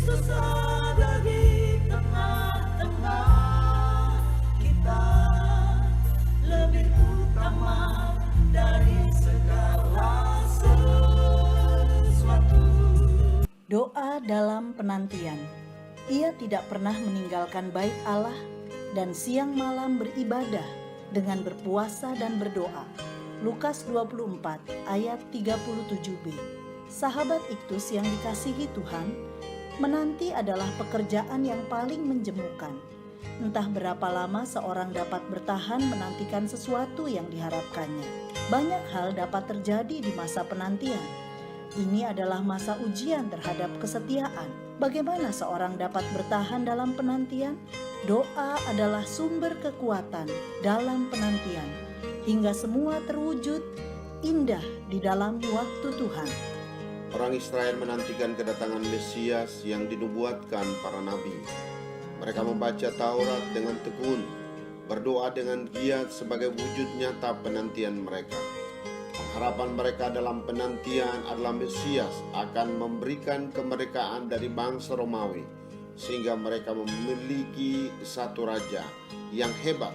Kristus ada di tengah-tengah kita, lebih utama dari segala sesuatu. Doa dalam penantian. Ia tidak pernah meninggalkan bait Allah dan siang malam beribadah dengan berpuasa dan berdoa. Lukas 24 ayat 37b. Sahabat Iktus yang dikasihi Tuhan, menanti adalah pekerjaan yang paling menjemukan. Entah berapa lama seorang dapat bertahan menantikan sesuatu yang diharapkannya. Banyak hal dapat terjadi di masa penantian. Ini adalah masa ujian terhadap kesetiaan. Bagaimana seorang dapat bertahan dalam penantian? Doa adalah sumber kekuatan dalam penantian, hingga semua terwujud indah di dalam waktu Tuhan. Orang Israel menantikan kedatangan Mesias yang dinubuatkan para nabi. Mereka membaca Taurat dengan tekun, berdoa dengan giat sebagai wujud nyata penantian mereka. Pengharapan mereka dalam penantian adalah Mesias akan memberikan kemerdekaan dari bangsa Romawi, sehingga mereka memiliki satu raja yang hebat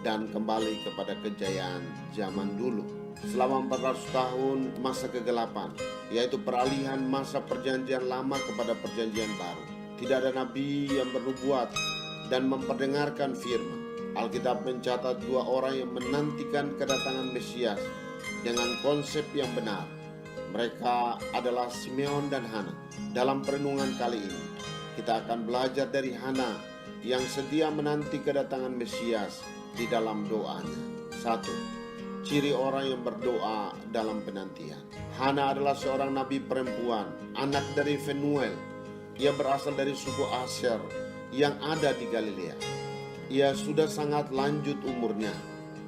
dan kembali kepada kejayaan zaman dulu. Selama 400 tahun masa kegelapan, yaitu peralihan masa perjanjian lama kepada perjanjian baru. Tidak ada nabi yang bernubuat dan memperdengarkan firman. Alkitab mencatat dua orang yang menantikan kedatangan Mesias dengan konsep yang benar. Mereka adalah Simeon dan Hana. Dalam perenungan kali ini, kita akan belajar dari Hana yang setia menanti kedatangan Mesias di dalam doanya. 1. Ciri orang yang berdoa dalam penantian. Hana adalah seorang nabi perempuan, anak dari Fenuel. Ia berasal dari suku Asher yang ada di Galilea. Ia sudah sangat lanjut umurnya,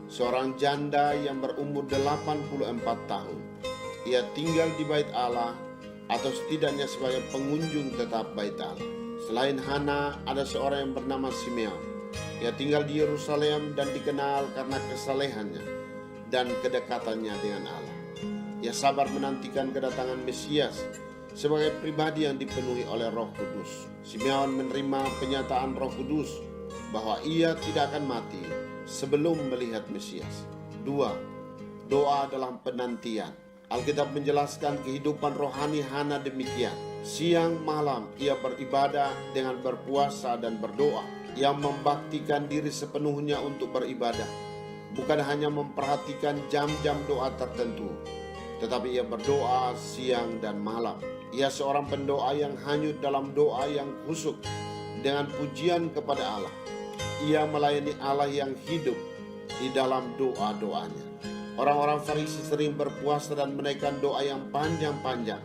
seorang janda yang berumur 84 tahun. Ia tinggal di bait Allah, atau setidaknya sebagai pengunjung tetap bait Allah. Selain Hana, ada seorang yang bernama Simeon. Ia tinggal di Yerusalem dan dikenal karena kesalehannya dan kedekatannya dengan Allah. Ia sabar menantikan kedatangan Mesias sebagai pribadi yang dipenuhi oleh Roh Kudus. Simeon menerima penyataan Roh Kudus bahwa ia tidak akan mati sebelum melihat Mesias. 2. Doa dalam penantian. Alkitab menjelaskan kehidupan rohani Hana demikian. Siang malam ia beribadah dengan berpuasa dan berdoa. Ia membaktikan diri sepenuhnya untuk beribadah. Bukan hanya memperhatikan jam-jam doa tertentu, tetapi ia berdoa siang dan malam. Ia seorang pendoa yang hanyut dalam doa yang khusyuk dengan pujian kepada Allah. Ia melayani Allah yang hidup di dalam doa-doanya. Orang-orang Farisi sering berpuasa dan menaikkan doa yang panjang-panjang,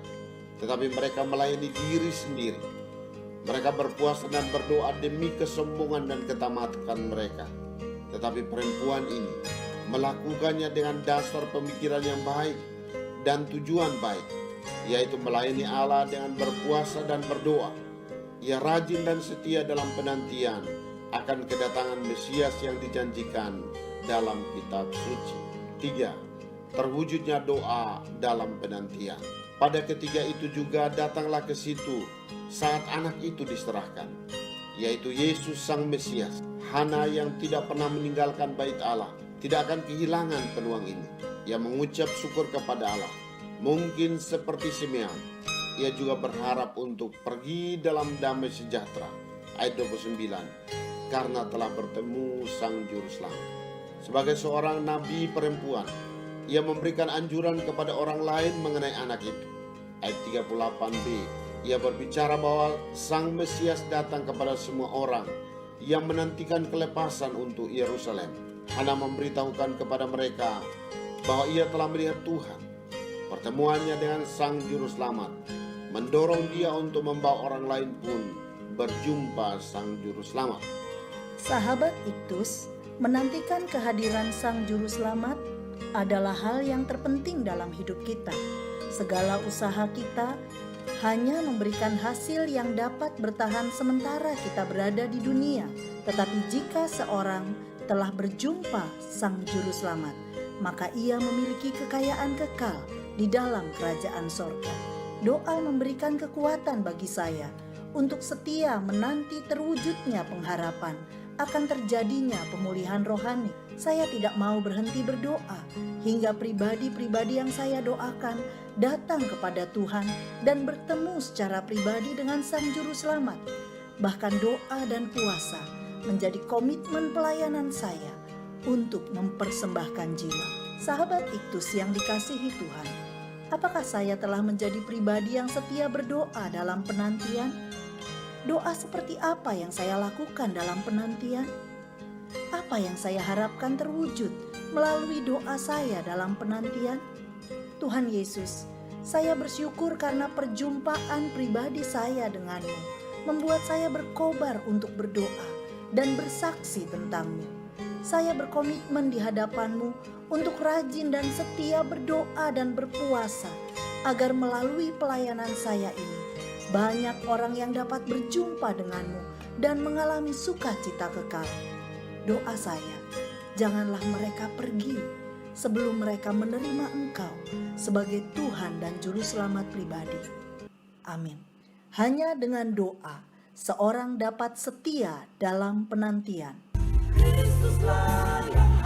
tetapi mereka melayani diri sendiri. Mereka berpuasa dan berdoa demi kesombongan dan ketamatan mereka. Tetapi perempuan ini melakukannya dengan dasar pemikiran yang baik dan tujuan baik, yaitu melayani Allah dengan berpuasa dan berdoa. Ia rajin dan setia dalam penantian akan kedatangan Mesias yang dijanjikan dalam kitab suci. 3. Terwujudnya doa dalam penantian. Pada ketiga itu juga datanglah ke situ saat anak itu diserahkan, yaitu Yesus Sang Mesias. Hana yang tidak pernah meninggalkan bait Allah tidak akan kehilangan peluang ini. Ia mengucap syukur kepada Allah. Mungkin seperti Simeon, ia juga berharap untuk pergi dalam damai sejahtera. Ayat 29, karena telah bertemu Sang Juru Selamat. Sebagai seorang nabi perempuan, ia memberikan anjuran kepada orang lain mengenai anak itu. Ayat 38b, ia berbicara bahwa Sang Mesias datang kepada semua orang yang menantikan kelepasan untuk Yerusalem. Hana memberitahukan kepada mereka bahwa ia telah melihat Tuhan. Pertemuannya dengan Sang Juru Selamat mendorong dia untuk membawa orang lain pun berjumpa Sang Juru Selamat. Sahabat Iktus, menantikan kehadiran Sang Juru Selamat adalah hal yang terpenting dalam hidup kita. Segala usaha kita hanya memberikan hasil yang dapat bertahan sementara kita berada di dunia. Tetapi jika seorang telah berjumpa Sang Juru Selamat, maka ia memiliki kekayaan kekal di dalam kerajaan sorga. Doa memberikan kekuatan bagi saya untuk setia menanti terwujudnya pengharapan akan terjadinya pemulihan rohani. Saya tidak mau berhenti berdoa hingga pribadi-pribadi yang saya doakan datang kepada Tuhan dan bertemu secara pribadi dengan Sang Juru Selamat. Bahkan doa dan puasa menjadi komitmen pelayanan saya untuk mempersembahkan jiwa. Sahabat Iktus yang dikasihi Tuhan, apakah saya telah menjadi pribadi yang setia berdoa dalam penantian? Doa seperti apa yang saya lakukan dalam penantian? Apa yang saya harapkan terwujud melalui doa saya dalam penantian? Tuhan Yesus, saya bersyukur karena perjumpaan pribadi saya denganmu membuat saya berkobar untuk berdoa dan bersaksi tentang-Mu. Saya berkomitmen di hadapan-Mu untuk rajin dan setia berdoa dan berpuasa agar melalui pelayanan saya ini banyak orang yang dapat berjumpa denganmu dan mengalami sukacita kekal. Doa saya, janganlah mereka pergi sebelum mereka menerima Engkau sebagai Tuhan dan Juru Selamat pribadi. Amin. Hanya dengan doa, seorang dapat setia dalam penantian. Kristuslah yang